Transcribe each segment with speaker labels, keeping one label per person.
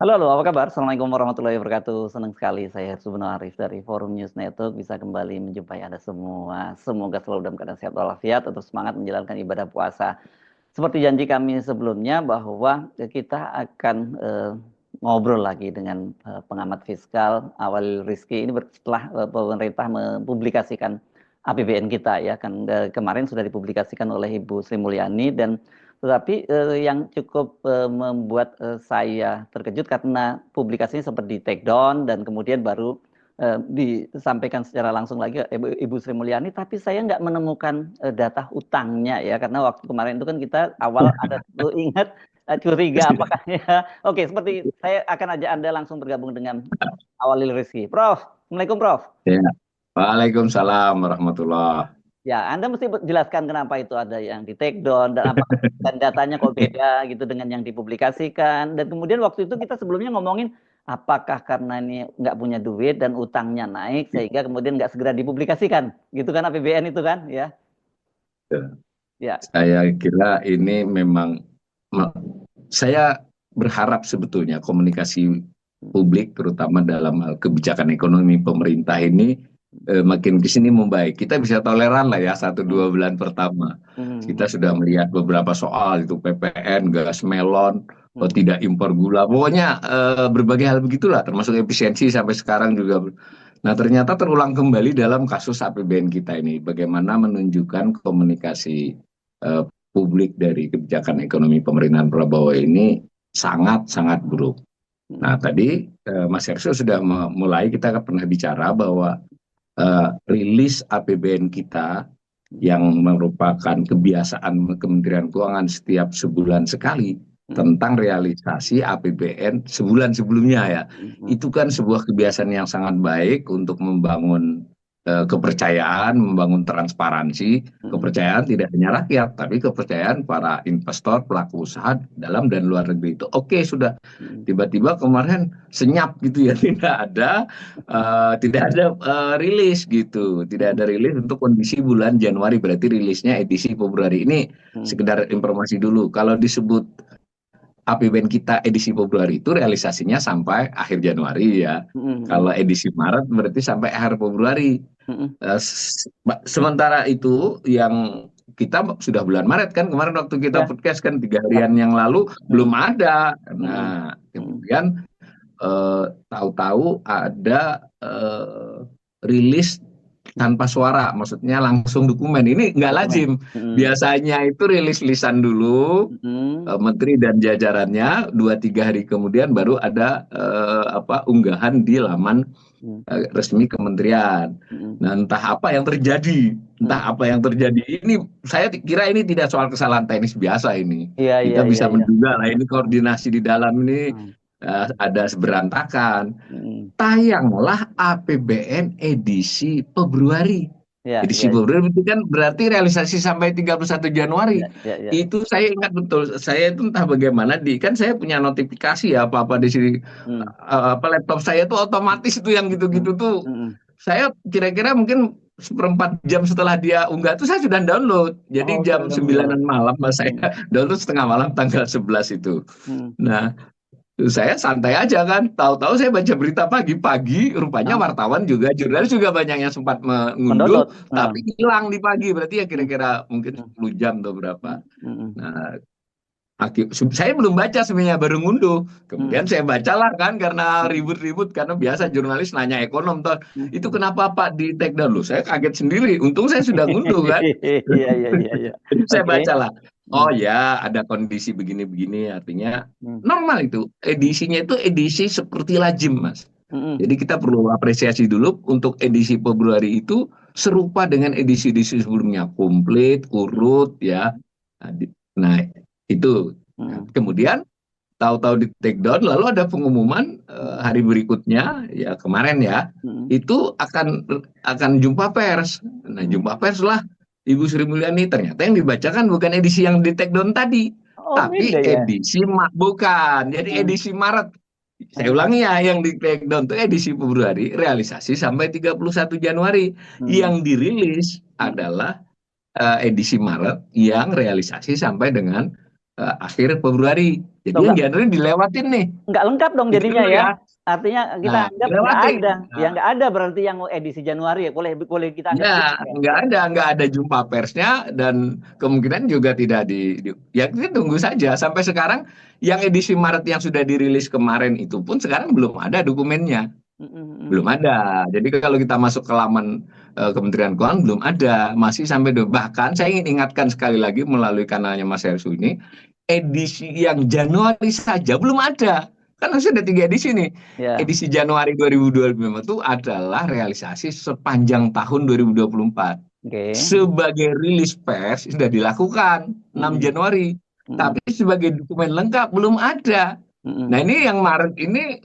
Speaker 1: Halo, halo, apa kabar? Assalamualaikum warahmatullahi wabarakatuh. Senang sekali saya Subno Arif dari Forum News Network bisa kembali menjumpai Anda semua. Semoga selalu dalam keadaan sehat walafiat atau semangat menjalankan ibadah puasa. Seperti janji kami sebelumnya bahwa kita akan ngobrol lagi dengan pengamat fiskal Awal Rizky. Ini setelah pemerintah mempublikasikan APBN kita ya kan kemarin sudah dipublikasikan oleh Ibu Sri Mulyani dan tetapi yang cukup membuat saya terkejut karena publikasinya sempat di take down dan kemudian baru disampaikan secara langsung lagi Ibu Sri Mulyani, tapi saya nggak menemukan data utangnya ya, karena waktu kemarin itu kan kita awal ada ingat curiga apakah ya. Oke, seperti saya akan ajak Anda langsung bergabung dengan Awalil Rizky. Prof, Assalamualaikum Prof.
Speaker 2: Ya. Waalaikumsalam warahmatullah.
Speaker 1: Ya, Anda mesti jelaskan kenapa itu ada yang di take down dan apa dan datanya kok beda gitu dengan yang dipublikasikan. Dan kemudian waktu itu kita sebelumnya ngomongin apakah karena ini nggak punya duit dan utangnya naik sehingga kemudian nggak segera dipublikasikan, gitu kan APBN itu kan, ya? Ya.
Speaker 2: Saya kira ini memang saya berharap sebetulnya komunikasi publik terutama dalam hal kebijakan ekonomi pemerintah ini makin ke sini membaik. Kita bisa toleran lah ya 1-2 bulan pertama. Kita sudah melihat beberapa soal itu PPN, gas melon, tidak impor gula. Pokoknya berbagai hal begitulah termasuk efisiensi sampai sekarang juga. Nah, ternyata terulang kembali dalam kasus APBN kita ini. Bagaimana menunjukkan komunikasi publik dari kebijakan ekonomi pemerintahan Prabowo ini sangat-sangat buruk. Nah, tadi Mas Herso sudah mulai, kita pernah bicara bahwa rilis APBN kita yang merupakan kebiasaan Kementerian Keuangan setiap sebulan sekali tentang realisasi APBN sebulan sebelumnya ya. Itu kan sebuah kebiasaan yang sangat baik untuk membangun kepercayaan, membangun transparansi, kepercayaan tidak hanya rakyat, tapi kepercayaan para investor, pelaku usaha dalam dan luar negeri itu. Oke, sudah. Tiba-tiba kemarin senyap gitu ya, tidak ada rilis gitu, tidak ada rilis untuk kondisi bulan Januari, berarti rilisnya edisi Februari. Ini sekedar informasi dulu. Kalau disebut APBN kita edisi Februari itu realisasinya sampai akhir Januari ya. Kalau edisi Maret berarti sampai akhir Februari. Sementara itu yang kita sudah bulan Maret kan, kemarin waktu kita podcast kan 3 harian yang lalu belum ada. Nah, kemudian tahu-tahu ada rilis tanpa suara, maksudnya langsung dokumen. Ini nggak lazim. Biasanya itu rilis lisan dulu, menteri dan jajarannya, 2-3 hari kemudian baru ada unggahan di laman resmi kementerian. Nah, entah apa yang terjadi, ini saya kira ini tidak soal kesalahan teknis biasa ini. Kita bisa menduga lah ini koordinasi di dalam ini ada berantakan. Tayanglah APBN edisi Februari. Edisi Februari itu kan berarti realisasi sampai 31 Januari. Itu saya ingat betul. Saya itu entah bagaimana kan saya punya notifikasi ya apa-apa di sini. Laptop saya tuh otomatis itu yang gitu-gitu tuh. Saya kira-kira mungkin 1/4 jam setelah dia unggah itu saya sudah download. Jadi jam 9-an malam saya download setengah malam tanggal 11 itu. Nah, saya santai aja kan, tahu-tahu saya baca berita pagi-pagi, rupanya wartawan juga, jurnalis juga banyak yang sempat mengunduh, tapi hilang di pagi, berarti ya kira-kira mungkin 10 jam atau berapa. Nah, saya belum baca sebenarnya, baru ngunduh. Kemudian saya bacalah kan, karena ribut-ribut, karena biasa jurnalis nanya ekonom, toh, itu kenapa Pak di take down? Loh, saya kaget sendiri, untung saya sudah ngunduh kan. Jadi saya bacalah. Oh ya, ada kondisi begini-begini, artinya normal itu. Edisinya itu edisi seperti lazim, Mas. Jadi kita perlu apresiasi dulu untuk edisi Februari itu serupa dengan edisi-edisi sebelumnya, komplit, urut, ya. Nah, itu. Kemudian tahu-tahu di take down, lalu ada pengumuman hari berikutnya, ya kemarin ya, itu akan jumpa pers. Nah, jumpa pers lah. Ibu Sri Mulyani, ternyata yang dibacakan bukan edisi yang di take down tadi,
Speaker 1: Oh,
Speaker 2: tapi
Speaker 1: beda ya?
Speaker 2: bukan, jadi
Speaker 1: Heeh,
Speaker 2: edisi Maret. Saya
Speaker 1: heeh,
Speaker 2: ulangi ya, yang di take down itu edisi Februari, realisasi sampai 31 Januari.
Speaker 1: hmm,
Speaker 2: Yang dirilis
Speaker 1: hmm.
Speaker 2: adalah edisi Maret yang realisasi sampai dengan akhir Februari. Jadi
Speaker 1: Loh,
Speaker 2: yang Januari dilewatin nih.
Speaker 1: nggak lengkap dong
Speaker 2: Itu
Speaker 1: jadinya
Speaker 2: dulu
Speaker 1: ya.
Speaker 2: ya.
Speaker 1: Artinya kita
Speaker 2: Nah,
Speaker 1: anggap nggak
Speaker 2: dilewatin.
Speaker 1: ada. Ya
Speaker 2: Nah,
Speaker 1: nggak ada berarti yang edisi Januari ya. Boleh boleh kita anggap gitu
Speaker 2: ya,
Speaker 1: ya.
Speaker 2: nggak ada jumpa persnya dan kemungkinan juga tidak ya kita tunggu saja sampai sekarang yang edisi Maret yang sudah dirilis kemarin itu pun sekarang belum ada dokumennya,
Speaker 1: Mm-mm,
Speaker 2: belum
Speaker 1: mm-mm.
Speaker 2: ada. Jadi kalau kita masuk ke laman Kementerian Keuangan belum ada, masih sampai bahkan saya ingin ingatkan sekali lagi melalui kanalnya Mas Hersu ini, edisi yang Januari saja belum ada. Kan harusnya ada 3 edisi nih.
Speaker 1: Ya,
Speaker 2: Edisi Januari 2025 itu adalah realisasi sepanjang tahun 2024.
Speaker 1: oke.
Speaker 2: Sebagai rilis pers sudah dilakukan 6
Speaker 1: Mm-mm,
Speaker 2: Januari.
Speaker 1: mm-mm,
Speaker 2: Tapi sebagai dokumen lengkap belum ada. Nah
Speaker 1: mm-mm,
Speaker 2: ini yang Maret ini.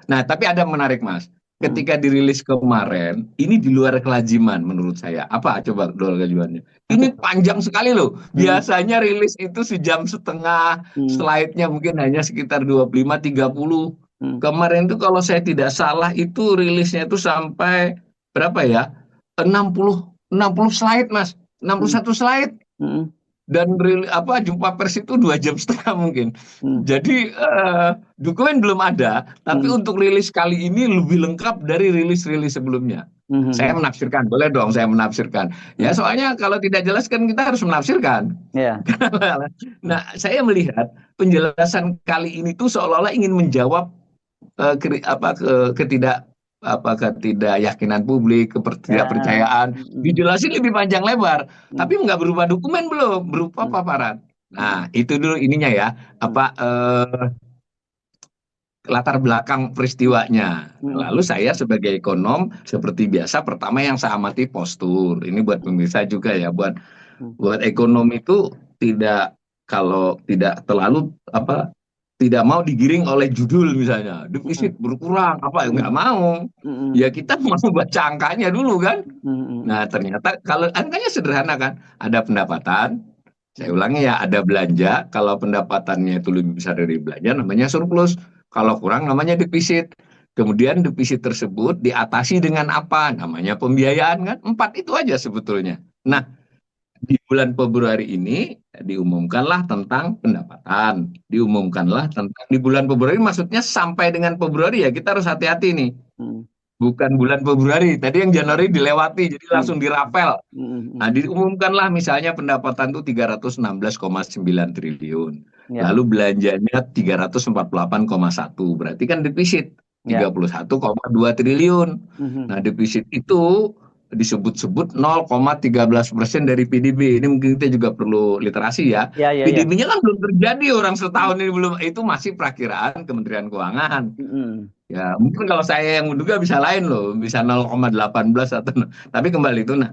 Speaker 2: Nah, tapi ada yang menarik, Mas.
Speaker 1: mm-mm.
Speaker 2: Ketika dirilis kemarin, ini di luar kelaziman menurut saya. Apa coba luar kelazimannya?
Speaker 1: Apa
Speaker 2: Ini
Speaker 1: tuh?
Speaker 2: panjang sekali loh.
Speaker 1: Mm,
Speaker 2: Biasanya rilis itu sejam setengah,
Speaker 1: mm,
Speaker 2: slide-nya mungkin hanya sekitar 25-30.
Speaker 1: mm,
Speaker 2: Kemarin itu kalau saya tidak salah itu rilisnya itu sampai berapa ya? 60 slide, Mas. enam puluh
Speaker 1: mm,
Speaker 2: satu slide
Speaker 1: mm,
Speaker 2: dan jumpa pers itu 2 jam setengah mungkin.
Speaker 1: mm,
Speaker 2: Jadi dokumen belum ada, tapi
Speaker 1: mm,
Speaker 2: untuk rilis kali ini lebih lengkap dari rilis-rilis sebelumnya.
Speaker 1: mm,
Speaker 2: Saya
Speaker 1: mm,
Speaker 2: menafsirkan, boleh dong saya menafsirkan. Ya
Speaker 1: mm.
Speaker 2: soalnya kalau tidak jelas kan kita harus menafsirkan.
Speaker 1: Ya,
Speaker 2: Nah, saya melihat penjelasan kali ini tuh seolah-olah ingin menjawab ketidakyakinan publik,
Speaker 1: ya.
Speaker 2: ketidakpercayaan,
Speaker 1: Mm,
Speaker 2: dijelasin lebih panjang lebar,
Speaker 1: mm,
Speaker 2: tapi nggak berupa dokumen belum, berupa
Speaker 1: mm,
Speaker 2: paparan.
Speaker 1: mm,
Speaker 2: Nah, itu dulu ininya ya,
Speaker 1: mm,
Speaker 2: latar belakang peristiwanya.
Speaker 1: mm,
Speaker 2: Lalu saya sebagai ekonom, seperti biasa, pertama yang saya amati postur. Ini buat pemirsa juga ya, buat
Speaker 1: mm,
Speaker 2: buat ekonom itu tidak kalau tidak terlalu tidak mau digiring oleh judul misalnya
Speaker 1: mm,
Speaker 2: defisit berkurang apa nggak
Speaker 1: mm,
Speaker 2: mau,
Speaker 1: mm,
Speaker 2: ya kita mau baca angkanya dulu kan.
Speaker 1: mm,
Speaker 2: Nah ternyata kalau angkanya sederhana kan, ada pendapatan, saya
Speaker 1: mm,
Speaker 2: ulangi ya, ada belanja. Kalau pendapatannya itu lebih besar dari belanja namanya surplus, kalau kurang namanya defisit. Kemudian defisit tersebut diatasi dengan apa, namanya pembiayaan kan. Empat itu aja sebetulnya. Nah, di bulan Februari ini diumumkanlah tentang pendapatan, diumumkanlah tentang di bulan Februari, maksudnya sampai dengan Februari ya kita harus hati-hati nih.
Speaker 1: mm,
Speaker 2: Bukan bulan Februari, tadi yang Januari dilewati jadi
Speaker 1: mm,
Speaker 2: langsung dirapel.
Speaker 1: mm,
Speaker 2: Nah,
Speaker 1: mm.
Speaker 2: diumumkanlah misalnya pendapatan itu 316,9 triliun.
Speaker 1: Ya,
Speaker 2: Lalu belanjanya 348,1, berarti kan defisit
Speaker 1: ya.
Speaker 2: 31,2 triliun.
Speaker 1: Mhm.
Speaker 2: Nah, defisit itu disebut-sebut 0,13% dari PDB. Ini mungkin kita juga perlu literasi ya.
Speaker 1: Ya, ya, ya.
Speaker 2: PDB-nya kan belum terjadi, orang setahun ini belum, itu masih perakiraan Kementerian Keuangan.
Speaker 1: Mhm.
Speaker 2: Ya, mungkin kalau saya yang menduga bisa lain loh, bisa 0,18 atau tapi kembali itu. Nah,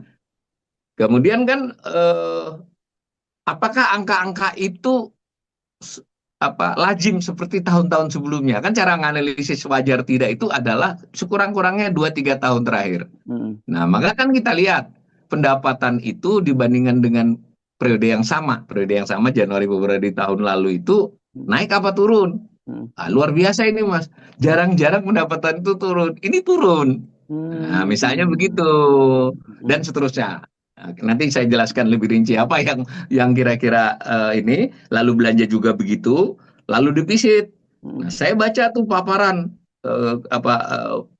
Speaker 2: kemudian kan apakah angka-angka itu s- lazim seperti tahun-tahun sebelumnya? Kan cara menganalisis wajar tidak itu adalah sekurang-kurangnya 2-3 tahun terakhir.
Speaker 1: Mhm.
Speaker 2: Nah, maka kan kita lihat pendapatan itu dibandingkan dengan periode yang sama Januari Februari tahun lalu itu
Speaker 1: Mhm.
Speaker 2: naik apa turun?
Speaker 1: Mhm.
Speaker 2: Ah, luar biasa ini Mas. Jarang-jarang pendapatan itu turun. Ini turun. Nah, misalnya begitu dan
Speaker 1: Mhm.
Speaker 2: seterusnya. Nah, nanti saya jelaskan lebih rinci apa yang kira-kira ini. Lalu belanja juga begitu. Lalu defisit. Nah,
Speaker 1: Mhm.
Speaker 2: saya baca tuh paparan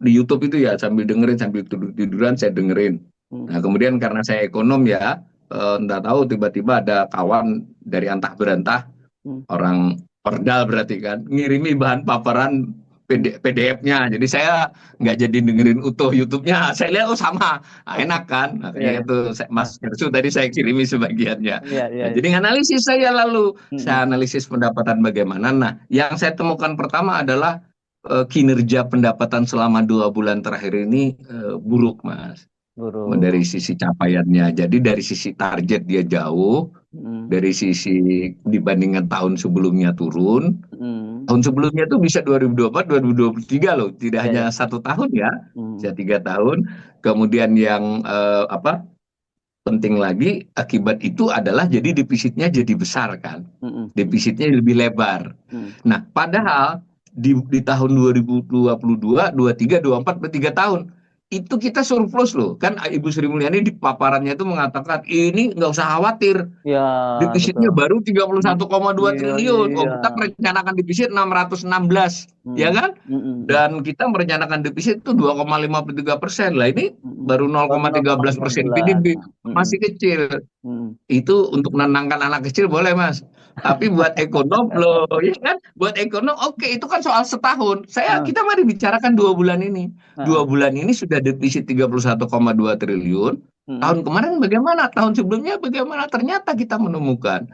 Speaker 2: di YouTube itu ya sambil dengerin sambil tiduran saya dengerin.
Speaker 1: Mhm.
Speaker 2: Nah, kemudian karena saya ekonom ya, entah tahu tiba-tiba ada kawan dari antah berantah,
Speaker 1: Mhm.
Speaker 2: orang Perdal berarti kan ngirimi bahan paparan PDF-nya. Jadi saya nggak jadi dengerin utuh YouTube-nya. Saya lihat oh sama, nah, enak kan.
Speaker 1: Iya,
Speaker 2: Makanya
Speaker 1: iya.
Speaker 2: itu
Speaker 1: Ah,
Speaker 2: Mas Gersu tadi saya kirimi sebagiannya.
Speaker 1: iya, iya,
Speaker 2: Nah,
Speaker 1: iya.
Speaker 2: jadi analisis saya lalu
Speaker 1: Mhm.
Speaker 2: saya analisis pendapatan bagaimana. Nah, yang saya temukan pertama adalah kinerja pendapatan selama 2 bulan terakhir ini buruk, Mas.
Speaker 1: Guru.
Speaker 2: Dari sisi capaiannya. Jadi dari sisi target dia jauh,
Speaker 1: Mhm.
Speaker 2: dari sisi dibandingkan tahun sebelumnya turun.
Speaker 1: Mhm.
Speaker 2: Tahun sebelumnya tuh bisa 2024, 2023 loh, tidak
Speaker 1: Iya, iya.
Speaker 2: hanya 1 tahun ya, bisa
Speaker 1: Mhm.
Speaker 2: 3 tahun. Kemudian yang penting lagi akibat itu adalah jadi defisitnya jadi besar kan. Defisitnya lebih lebar. Nah, padahal di tahun 2022, 23, 24, 3 tahun itu kita surplus loh. Kan Ibu Sri Mulyani di paparannya itu mengatakan ini nggak usah khawatir.
Speaker 1: Ya,
Speaker 2: Defisitnya
Speaker 1: betul.
Speaker 2: baru 31,2
Speaker 1: Iya,
Speaker 2: triliun. Oh,
Speaker 1: iya.
Speaker 2: kita merencanakan defisit 616, ya kan? Dan kita merencanakan defisit itu 2,53%. Lah ini baru
Speaker 1: Baru
Speaker 2: 0,13%
Speaker 1: 0,15.
Speaker 2: PDB, masih kecil.
Speaker 1: Mm.
Speaker 2: Itu untuk menenangkan anak kecil boleh, Mas. Tapi buat ekonom loh, ya kan? Buat ekonom, oke, itu kan soal setahun.
Speaker 1: Ah,
Speaker 2: Kita mari bicarakan 2 bulan ini.
Speaker 1: ah,
Speaker 2: 2 bulan ini sudah defisit 31,2 triliun.
Speaker 1: mm,
Speaker 2: Tahun kemarin bagaimana? Tahun sebelumnya bagaimana? Ternyata kita menemukan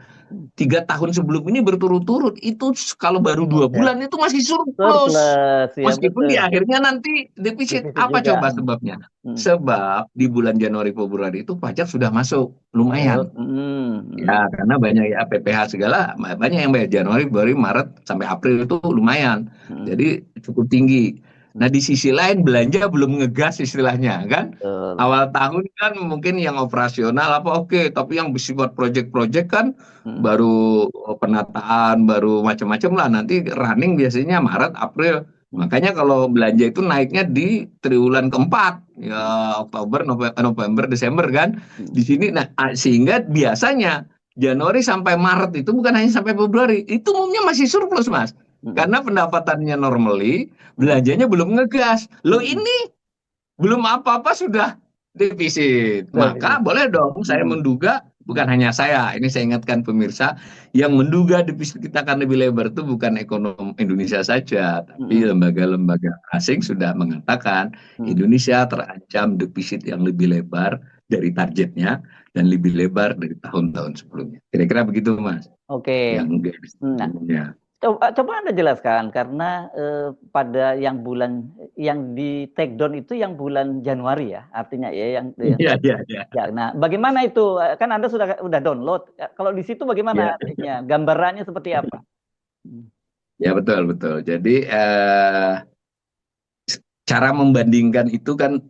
Speaker 2: 3 tahun sebelum ini berturut-turut itu kalau baru dua
Speaker 1: Oke.
Speaker 2: bulan itu masih surplus.
Speaker 1: Surplus, ya
Speaker 2: Meskipun di
Speaker 1: betul.
Speaker 2: akhirnya nanti defisit.
Speaker 1: Defisit
Speaker 2: Apa
Speaker 1: juga.
Speaker 2: coba sebabnya?
Speaker 1: Mm.
Speaker 2: Sebab di bulan Januari Februari itu pajak sudah masuk
Speaker 1: Masuk.
Speaker 2: lumayan.
Speaker 1: Mm.
Speaker 2: Ya, karena banyak ya PPh segala, banyak yang bayar Januari, Februari, Maret sampai April itu lumayan.
Speaker 1: Mm.
Speaker 2: Jadi cukup tinggi. Nah, di sisi lain belanja belum ngegas istilahnya kan.
Speaker 1: Betul.
Speaker 2: Awal tahun kan mungkin yang operasional apa oke, tapi yang bersifat project-project kan
Speaker 1: Mm.
Speaker 2: baru penataan, baru macam-macam lah. Nanti running biasanya Maret, April.
Speaker 1: Mm.
Speaker 2: Makanya kalau belanja itu naiknya di triwulan keempat, ya Oktober, November, Desember kan. Di
Speaker 1: Mm.
Speaker 2: sini, nah sehingga biasanya Januari sampai Maret itu bukan hanya sampai Februari, itu umumnya masih surplus, Mas.
Speaker 1: Mm.
Speaker 2: Karena pendapatannya normally,
Speaker 1: Mm.
Speaker 2: belanjanya belum ngegas. Loh
Speaker 1: Mm.
Speaker 2: ini belum apa-apa sudah defisit. Maka
Speaker 1: Defisit.
Speaker 2: boleh dong saya
Speaker 1: Mm.
Speaker 2: menduga, bukan hanya saya, ini saya ingatkan pemirsa, yang menduga defisit kita akan lebih lebar itu bukan ekonom Indonesia saja, tapi
Speaker 1: Mm.
Speaker 2: lembaga-lembaga asing sudah mengatakan
Speaker 1: Mm.
Speaker 2: Indonesia terancam defisit yang lebih lebar dari targetnya dan lebih lebar dari tahun-tahun sebelumnya. Kira-kira begitu, Mas,
Speaker 1: Oke.
Speaker 2: yang garis
Speaker 1: Nah,
Speaker 2: umumnya.
Speaker 1: coba Anda jelaskan karena pada yang bulan yang di take down itu yang bulan Januari ya, artinya ya yang
Speaker 2: Iya, iya, iya.
Speaker 1: ya. Nah, bagaimana itu? Kan Anda sudah download. Kalau di situ bagaimana
Speaker 2: Ya,
Speaker 1: artinya? Gambarannya seperti apa? Hmm.
Speaker 2: ya betul, betul. Jadi cara membandingkan itu kan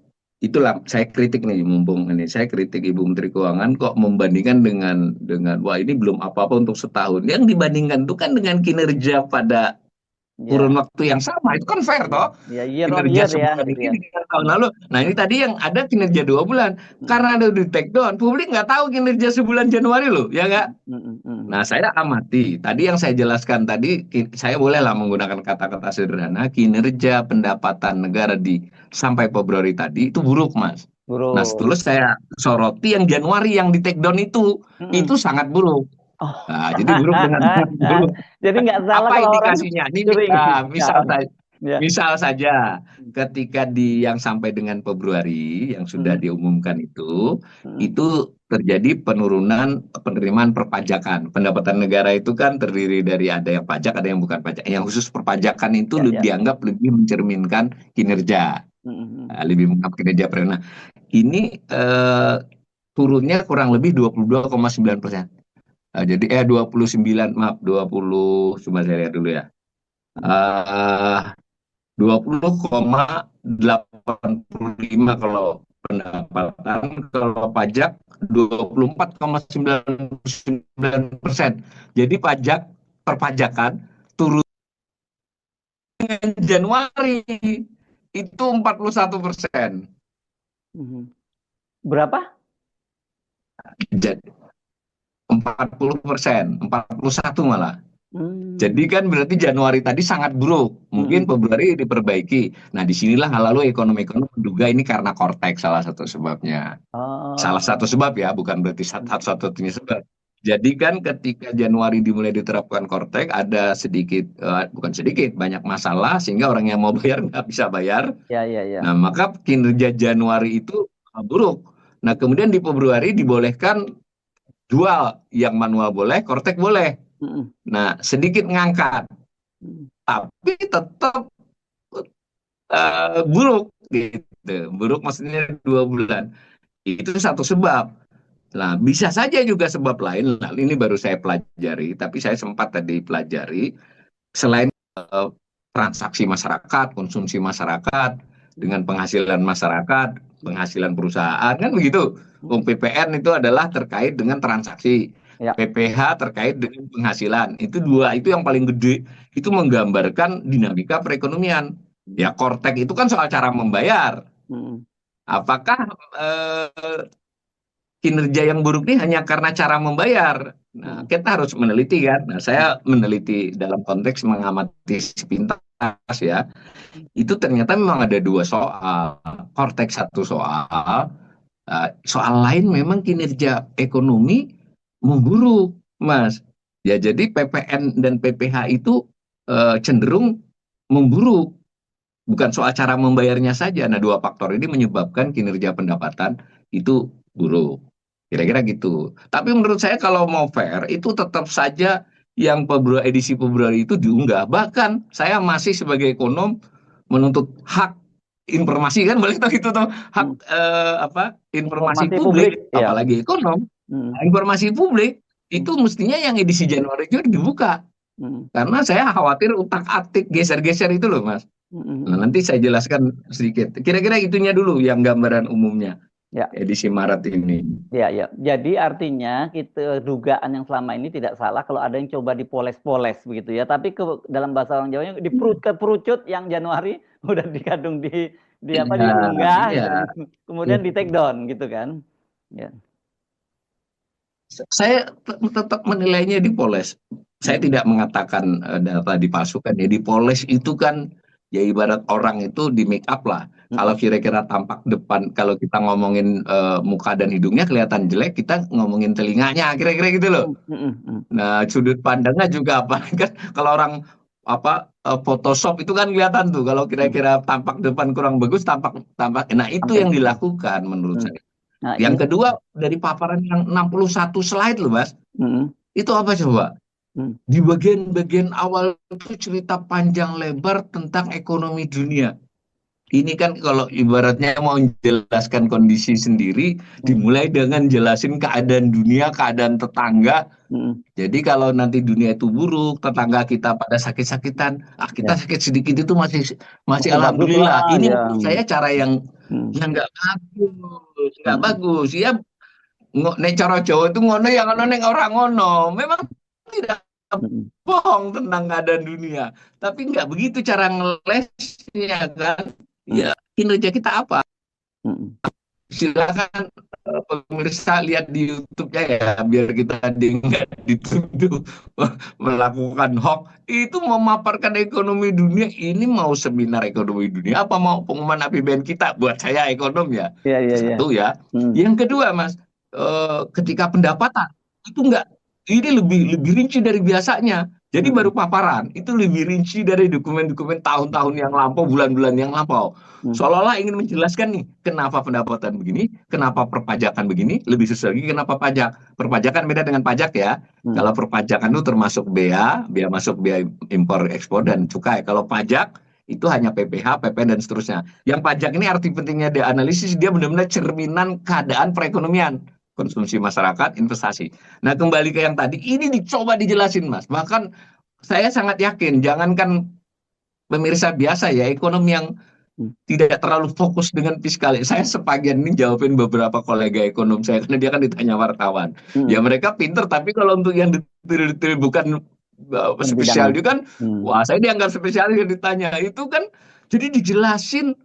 Speaker 2: itulah saya kritik nih, mumpung ini saya kritik Ibu Menteri Keuangan kok membandingkan dengan wah ini belum apa-apa untuk setahun. Yang dibandingkan itu kan dengan kinerja pada kurun
Speaker 1: Ya,
Speaker 2: waktu yang sama, itu kan fair toh,
Speaker 1: ya year on
Speaker 2: kinerja
Speaker 1: year ya,
Speaker 2: sebulan
Speaker 1: gitu ya.
Speaker 2: ini dengan tahun lalu. Nah ini tadi yang ada kinerja 2 bulan,
Speaker 1: Hmm.
Speaker 2: karena ada di take down publik nggak tahu kinerja sebulan Januari loh, ya nggak.
Speaker 1: Hmm. Hmm.
Speaker 2: Nah, saya amati. Tadi yang saya jelaskan tadi, saya bolehlah menggunakan kata-kata sederhana, kinerja pendapatan negara di sampai Februari tadi itu buruk, Mas. Nah,
Speaker 1: Buruk.
Speaker 2: setelah saya soroti yang Januari yang di take down
Speaker 1: Hmm.
Speaker 2: itu sangat buruk.
Speaker 1: Oh.
Speaker 2: Nah, jadi buruk dengan sangat buruk.
Speaker 1: Jadi nggak salah
Speaker 2: Apa
Speaker 1: kalau orang
Speaker 2: indikasinya? Ini
Speaker 1: curiga. Ya.
Speaker 2: misal saja ketika di yang sampai dengan Februari yang sudah
Speaker 1: Hmm.
Speaker 2: diumumkan
Speaker 1: Hmm.
Speaker 2: itu terjadi penurunan penerimaan perpajakan. Pendapatan negara itu kan terdiri dari ada yang pajak, ada yang bukan pajak. Yang khusus perpajakan itu
Speaker 1: Ya, ya.
Speaker 2: dianggap lebih mencerminkan kinerja,
Speaker 1: Hmm.
Speaker 2: lebih menganggap kinerja. Nah, ini turunnya kurang lebih 22,9%. Jadi 29, maaf 20, cuma saya lihat dulu ya.
Speaker 1: Hmm.
Speaker 2: Eh 20,85 kalau pendapatan, kalau pajak 24,99%. Jadi pajak perpajakan turun Januari itu 41%.
Speaker 1: Hmm. Berapa?
Speaker 2: Jadi 40%, 41 malah. Jadi
Speaker 1: Hmm.
Speaker 2: kan berarti Januari tadi sangat buruk. Mungkin
Speaker 1: Hmm.
Speaker 2: Februari diperbaiki. Nah, disinilah lalu ekonomi-ekonom menduga ini karena Kortex salah satu sebabnya. Salah satu
Speaker 1: Oh.
Speaker 2: sebab ya, bukan berarti satu-satunya sebab. Jadi kan ketika Januari dimulai diterapkan Kortex, ada sedikit, bukan sedikit, banyak masalah sehingga orang yang mau bayar nggak bisa bayar.
Speaker 1: Ya, ya, ya.
Speaker 2: Nah, maka kinerja Januari itu buruk. Nah, kemudian di Februari dibolehkan jual, yang manual boleh, Kortex boleh.
Speaker 1: Hmm.
Speaker 2: Nah, sedikit ngangkat,
Speaker 1: Hmm.
Speaker 2: tapi tetap buruk gitu. Buruk maksudnya 2 bulan. Itu satu sebab. Nah, bisa saja juga sebab lain. Nah, ini baru saya pelajari, tapi saya sempat tadi pelajari. Selain transaksi masyarakat, konsumsi masyarakat, dengan penghasilan masyarakat, penghasilan perusahaan kan begitu. PPN itu adalah terkait dengan transaksi.
Speaker 1: Ya.
Speaker 2: PPH terkait dengan penghasilan. Itu dua itu yang paling gede. Itu menggambarkan dinamika perekonomian. Ya, Kortek itu kan soal cara membayar. Apakah kinerja yang buruk ini hanya karena cara membayar? Nah, kita harus meneliti kan. Nah, saya meneliti dalam konteks mengamati sepintas ya. Itu ternyata memang ada dua soal. Korteks satu soal, soal lain memang kinerja ekonomi memburuk, Mas. Ya, jadi PPN dan PPH itu cenderung memburuk. Bukan soal cara membayarnya saja. Nah, dua faktor ini menyebabkan kinerja pendapatan itu buruk. Kira-kira gitu. Tapi menurut saya kalau mau fair, itu tetap saja yang edisi Februari itu diunggah. Bahkan saya masih sebagai ekonom menuntut hak informasi kan, boleh tahu itu tuh hak informasi
Speaker 1: Informasi publik,
Speaker 2: publik,
Speaker 1: ya.
Speaker 2: apalagi ekonom. Informasi publik itu mestinya yang edisi Januari itu dibuka. Karena saya khawatir utak-atik geser-geser itu loh, Mas. Nah, nanti saya jelaskan sedikit. Kira-kira itunya dulu yang gambaran umumnya.
Speaker 1: Ya.
Speaker 2: Edisi Maret ini.
Speaker 1: Ya, ya. Jadi artinya kita dugaan yang selama ini tidak salah kalau ada yang coba dipoles-poles begitu ya. Tapi dalam bahasa orang Jawanya keperucut yang Januari udah dikandung di apa
Speaker 2: Ya,
Speaker 1: diunggah
Speaker 2: iya.
Speaker 1: gitu. Kemudian di take down gitu kan. Ya.
Speaker 2: Saya tetap menilainya dipoles. Saya tidak mengatakan data dipalsukan ya. Dipoles itu kan ya ibarat orang itu di make up lah. Kalau kira-kira tampak depan, kalau kita ngomongin muka dan hidungnya kelihatan jelek, kita ngomongin telinganya, kira-kira gitu loh. Nah, sudut pandangnya juga apa kan? Kalau orang Photoshop itu kan kelihatan tuh. Kalau kira-kira tampak depan kurang bagus, tampak. Nah, itu yang dilakukan menurut saya.
Speaker 1: Nah,
Speaker 2: Yang kedua dari paparan yang 61 slide loh, Mas. Itu apa coba? Di bagian-bagian awal itu cerita panjang lebar tentang ekonomi dunia. Ini kan kalau ibaratnya mau menjelaskan kondisi sendiri, dimulai dengan jelasin keadaan dunia, keadaan tetangga. Jadi kalau nanti dunia itu buruk, tetangga kita pada sakit-sakitan, kita sakit sedikit itu masih alhamdulillah. Ini menurut saya cara yang nggak bagus, nggak bagus. Ya, nek cara Jawa itu ngono yang ngono nek orang ngono. Memang tidak bohong tentang keadaan dunia, tapi nggak begitu cara ngelesnya kan. Ya, kinerja kita apa? Silakan pemirsa lihat di YouTube-nya ya, biar kita nggak dituduh melakukan hoax. Itu memaparkan ekonomi dunia. Ini mau seminar ekonomi dunia apa mau pengumuman APBN kita? Buat saya ekonom ya. Satu ya. Yang kedua, Mas, ketika pendapatan itu nggak, ini lebih rinci dari biasanya. Jadi baru paparan itu lebih rinci dari dokumen-dokumen tahun-tahun yang lampau, bulan-bulan yang lampau. Seolah-olah ingin menjelaskan nih, kenapa pendapatan begini, kenapa perpajakan begini, lebih susah lagi kenapa pajak. Perpajakan beda dengan pajak ya. Kalau perpajakan itu termasuk bea masuk, bea impor ekspor dan cukai. Kalau pajak itu hanya PPH, PPN dan seterusnya. Yang pajak ini arti pentingnya dianalisis, dia benar-benar cerminan keadaan perekonomian. Konsumsi masyarakat, investasi. Nah, kembali ke yang tadi, ini dicoba dijelasin, Mas. Bahkan saya sangat yakin, jangankan pemirsa biasa ya, ekonomi yang tidak terlalu fokus dengan fiskal. Saya sebagian ini jawabin beberapa kolega ekonom saya, karena dia kan ditanya wartawan. Ya mereka pinter, tapi kalau untuk yang detail bukan spesial juga kan, wah saya dianggap spesial yang ditanya. Itu kan, jadi dijelasin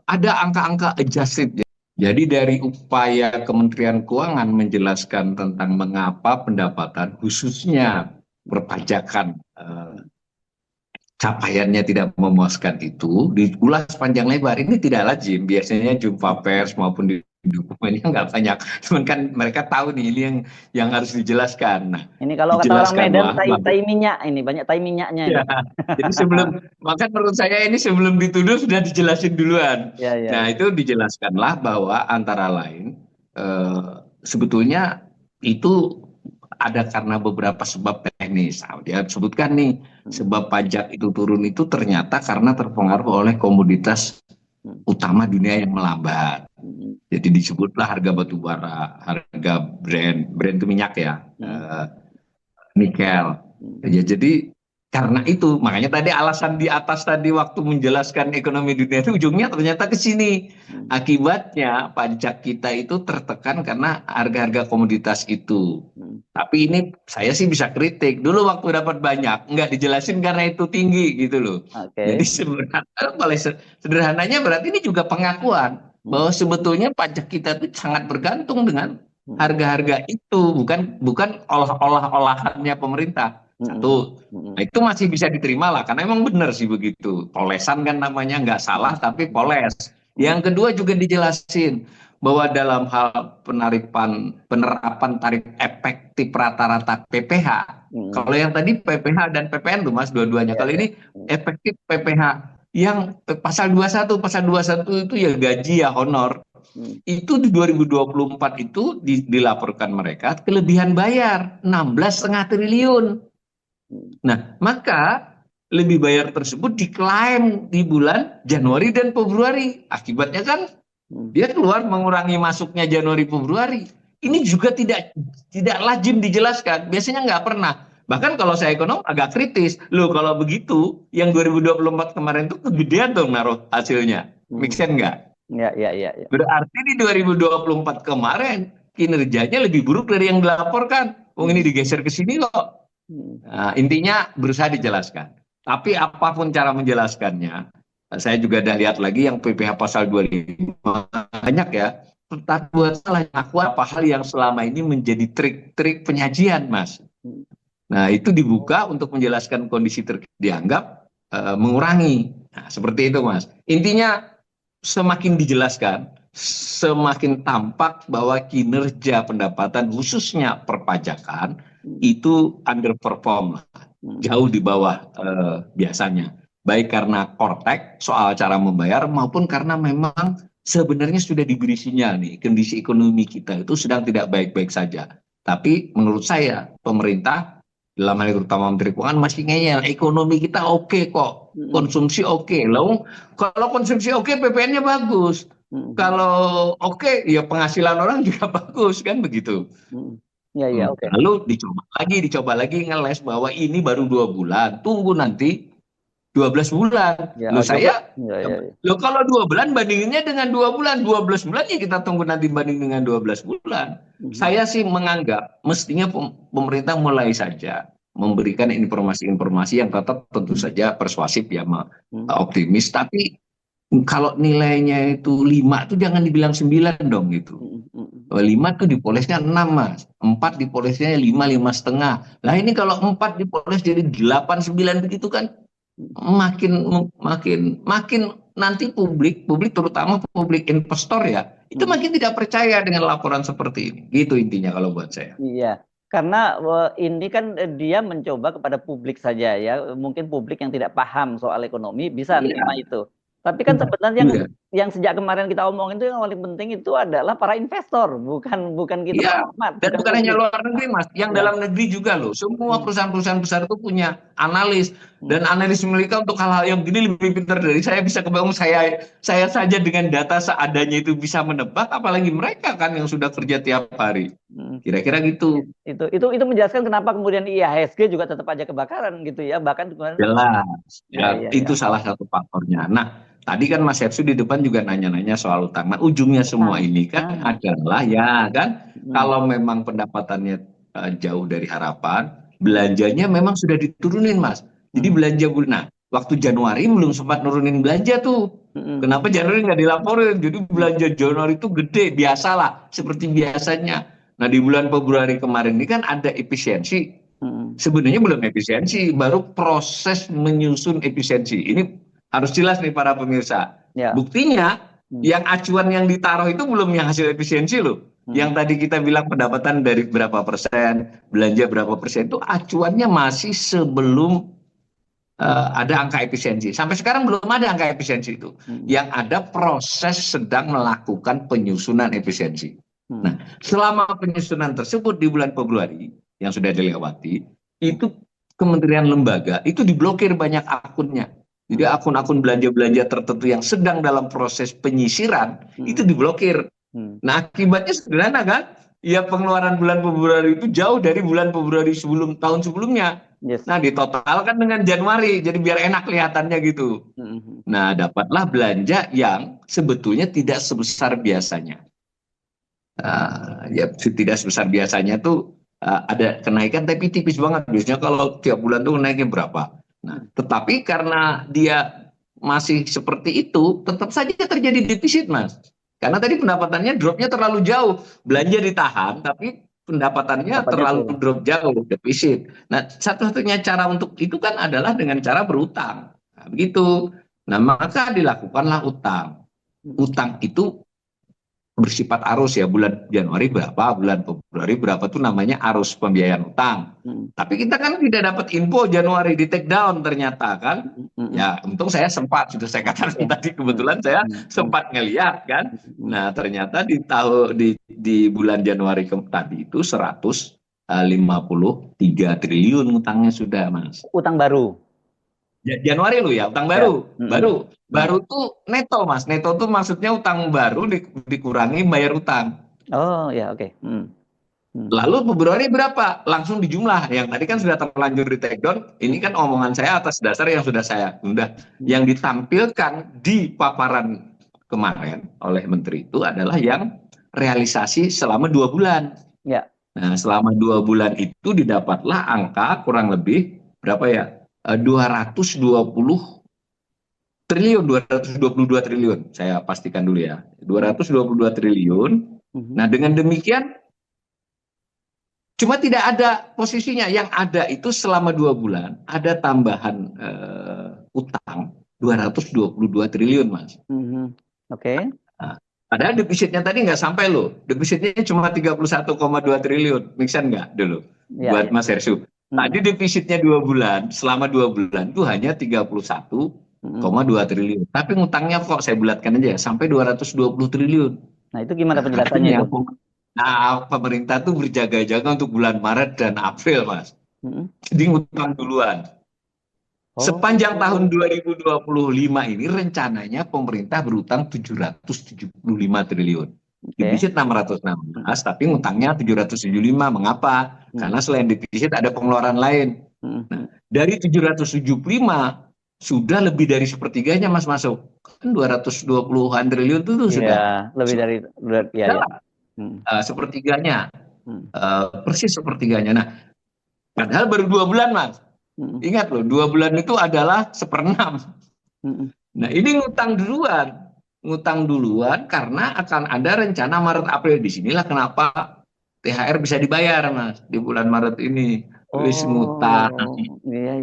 Speaker 2: ada angka-angka adjusted. Jadi dari upaya Kementerian Keuangan menjelaskan tentang mengapa pendapatan khususnya perpajakan capaiannya tidak memuaskan itu diulas panjang lebar. Ini tidak lazim. Biasanya jumpa pers maupun di dokumennya nggak banyak. Cuman kan mereka tahu nih ini yang harus dijelaskan. Nah,
Speaker 1: ini kalau kata orang Medan tai minyak, ini banyak tai minyaknya.
Speaker 2: Ya, jadi maka menurut saya ini sebelum dituduh sudah dijelasin duluan. Nah, itu dijelaskanlah bahwa antara lain sebetulnya itu ada karena beberapa sebab teknis. Dia sebutkan nih, sebab pajak itu turun itu ternyata karena terpengaruh oleh komoditas utama dunia yang melambat. Jadi disebutlah harga batu bara, harga Brent itu minyak ya, nikel. Ya, jadi Karena itu, makanya tadi alasan di atas tadi waktu menjelaskan ekonomi dunia itu ujungnya ternyata ke sini. Akibatnya pajak kita itu tertekan karena harga-harga komoditas itu. Tapi ini saya sih bisa kritik. Dulu waktu dapat banyak, nggak dijelasin karena itu tinggi gitu loh. Jadi sederhananya berarti ini juga pengakuan bahwa sebetulnya pajak kita itu sangat bergantung dengan harga-harga itu, bukan olah-olahannya pemerintah. Satu, nah itu masih bisa diterima lah, karena emang benar sih begitu. Polesan kan namanya, nggak salah tapi poles. Yang kedua juga dijelasin bahwa dalam hal penerapan tarif efektif rata-rata PPh, kalau yang tadi PPh dan PPN tuh Mas, dua-duanya. Kalau ini efektif PPh yang pasal 21, pasal 21 itu ya gaji ya honor. Itu di 2024 itu dilaporkan mereka kelebihan bayar 16,5 triliun. Nah, maka lebih bayar tersebut diklaim di bulan Januari dan Februari. Akibatnya kan dia keluar mengurangi masuknya Januari Februari. Ini juga tidak lazim dijelaskan. Biasanya nggak pernah. Bahkan kalau saya ekonom agak kritis. Loh kalau begitu yang 2024 kemarin itu kegedean dong naruh hasilnya. Make sense nggak?
Speaker 1: Ya.
Speaker 2: Berarti di 2024 kemarin kinerjanya lebih buruk dari yang dilaporkan. Ini digeser ke sini kok. Nah, intinya berusaha dijelaskan. Tapi apapun cara menjelaskannya, saya juga ada lihat lagi yang PPh pasal 25 banyak ya. Tetapi buat salah aku apa hal yang selama ini menjadi trik-trik penyajian, Mas. Nah, itu dibuka untuk menjelaskan kondisi dianggap mengurangi. Nah, seperti itu, Mas. Intinya semakin dijelaskan, semakin tampak bahwa kinerja pendapatan khususnya perpajakan itu underperform, jauh di bawah biasanya. Baik karena kortek soal cara membayar maupun karena memang sebenarnya sudah diberi sinyal nih kondisi ekonomi kita itu sedang tidak baik-baik saja. Tapi menurut saya pemerintah dalam hal terutama Menteri Keuangan masih ngeyel, ekonomi kita oke kok, konsumsi oke. Lalu kalau konsumsi oke, PPN-nya bagus. Kalau oke, ya penghasilan orang juga bagus kan begitu.
Speaker 1: Oke.
Speaker 2: Lalu dicoba lagi ngeles bahwa ini baru 2 bulan, tunggu nanti 12 bulan. Kalau 2 bulan bandinginnya dengan 2 bulan, 12 bulan ya kita tunggu nanti banding dengan 12 bulan. Saya sih menganggap mestinya pemerintah mulai saja memberikan informasi-informasi yang tetap tentu saja persuasif ya, optimis. Tapi kalau nilainya itu 5 tuh jangan dibilang 9 dong gitu. 5 tuh dipolesnya 6 Mas, 4 dipolesnya 5, 5,5. Lah ini kalau 4 dipoles jadi 8, 9 begitu kan makin nanti publik terutama publik investor ya itu makin tidak percaya dengan laporan seperti ini. Gitu intinya kalau buat saya.
Speaker 1: Iya, karena ini kan dia mencoba kepada publik saja ya. Mungkin publik yang tidak paham soal ekonomi bisa menerima itu. Tapi kan sebenarnya yang sejak kemarin kita omongin itu yang paling penting itu adalah para investor, bukan kita.
Speaker 2: Dan bukan hanya luar negeri Mas, yang dalam negeri juga loh. Semua perusahaan-perusahaan besar itu punya analis, dan analis mereka untuk hal-hal yang gini lebih pintar dari saya. Bisa kebangun saya saja dengan data seadanya itu bisa menebak, apalagi mereka kan yang sudah kerja tiap hari. Kira-kira gitu.
Speaker 1: Itu menjelaskan kenapa kemudian IHSG juga tetap aja kebakaran gitu ya, bahkan
Speaker 2: jelas. Itu salah satu faktornya. Nah, tadi kan Mas Hersu di depan juga nanya-nanya soal utang. Nah, ujungnya semua ini kan adalah ya kan, kalau memang pendapatannya jauh dari harapan, belanjanya memang sudah diturunin Mas. Jadi belanja bulan, waktu Januari belum sempat nurunin belanja tuh. Kenapa Januari nggak dilaporin? Jadi belanja Januari itu gede, biasalah, seperti biasanya. Nah, di bulan Februari kemarin ini kan ada efisiensi. Sebenarnya belum efisiensi, baru proses menyusun efisiensi. Ini harus jelas nih para pemirsa. Buktinya yang acuan yang ditaruh itu belum yang hasil efisiensi loh. Yang tadi kita bilang pendapatan dari berapa persen, belanja berapa persen, itu acuannya masih sebelum ada angka efisiensi. Sampai sekarang belum ada angka efisiensi itu. Yang ada proses sedang melakukan penyusunan efisiensi. Nah, selama penyusunan tersebut di bulan Februari yang sudah dilewati, itu kementerian lembaga itu diblokir banyak akunnya. Jadi akun-akun belanja-belanja tertentu yang sedang dalam proses penyisiran itu diblokir. Nah, akibatnya sederhana kan? ya pengeluaran bulan Februari itu jauh dari bulan Februari tahun sebelumnya.
Speaker 1: Yes.
Speaker 2: Nah, ditotalkan dengan Januari, jadi biar enak kelihatannya gitu. Nah, dapatlah belanja yang sebetulnya tidak sebesar biasanya. Ya, tidak sebesar biasanya tuh ada kenaikan tapi tipis banget. Biasanya kalau tiap bulan tuh naiknya berapa. Nah, tetapi karena dia masih seperti itu, tetap saja terjadi defisit, Mas. Karena tadi pendapatannya dropnya terlalu jauh. Belanja ditahan, tapi pendapatannya
Speaker 1: Dapatnya
Speaker 2: terlalu
Speaker 1: turun.
Speaker 2: drop jauh, defisit. Nah, satu-satunya cara untuk itu kan adalah dengan cara berutang. Nah, begitu. Nah, maka dilakukanlah utang. Utang itu bersifat arus ya, bulan Januari berapa, bulan Februari berapa, tuh namanya arus pembiayaan utang. Tapi kita kan tidak dapat info Januari di take down ternyata kan. Ya untung saya sempat, sudah saya katakan tadi, kebetulan saya sempat ngeliat kan. Nah ternyata di bulan Januari tadi itu 153 triliun utangnya sudah, Mas.
Speaker 1: Utang baru.
Speaker 2: Januari lu ya, utang
Speaker 1: Ya.
Speaker 2: baru. Baru tuh neto, Mas. Neto tuh maksudnya utang baru dikurangi bayar utang.
Speaker 1: Oh ya, oke.
Speaker 2: Lalu Februari berapa? Langsung dijumlah. Yang tadi kan sudah terlanjur di take down. Ini kan omongan saya atas dasar yang sudah saya undang. Yang ditampilkan di paparan kemarin oleh Menteri itu adalah yang realisasi selama 2 bulan.
Speaker 1: Ya.
Speaker 2: Nah, selama 2 bulan itu didapatlah angka kurang lebih berapa ya? 220 triliun, 222 triliun. Saya pastikan dulu ya. 222 triliun. Nah, dengan demikian cuma tidak ada posisinya. Yang ada itu selama 2 bulan ada tambahan utang 222 triliun, Mas.
Speaker 1: Oke.
Speaker 2: Nah, padahal defisitnya tadi nggak sampai loh. Defisitnya cuma 31,2 triliun. Make sense nggak dulu
Speaker 1: Ya,
Speaker 2: buat
Speaker 1: ya.
Speaker 2: Mas Hersu? Tadi defisitnya 2 bulan, selama 2 bulan itu hanya 31,2 triliun. Tapi ngutangnya kok saya bulatkan aja sampai 220 triliun.
Speaker 1: Nah, itu gimana penjelasannya
Speaker 2: Artinya,
Speaker 1: itu?
Speaker 2: nah, pemerintah tuh berjaga-jaga untuk bulan Maret dan April, Mas. Jadi ngutang duluan. Sepanjang tahun 2025 ini rencananya pemerintah berutang 775 triliun. Defisit 616, tapi ngutangnya 775. Mengapa? Karena selain defisit ada pengeluaran lain. Nah, dari 775 sudah lebih dari sepertiganya, Mas, masuk. Kan 220-an triliun itu sudah.
Speaker 1: Lebih dari ya.
Speaker 2: Sepertiganya. Persis sepertiganya. Nah, padahal baru 2 bulan, Mas. Ingat loh, 2 bulan itu adalah 1/6. Nah, ini ngutang duluan karena akan ada rencana Maret April. Disinilah kenapa THR bisa dibayar, Mas, di bulan Maret ini. Wis ngutang.
Speaker 1: Iya.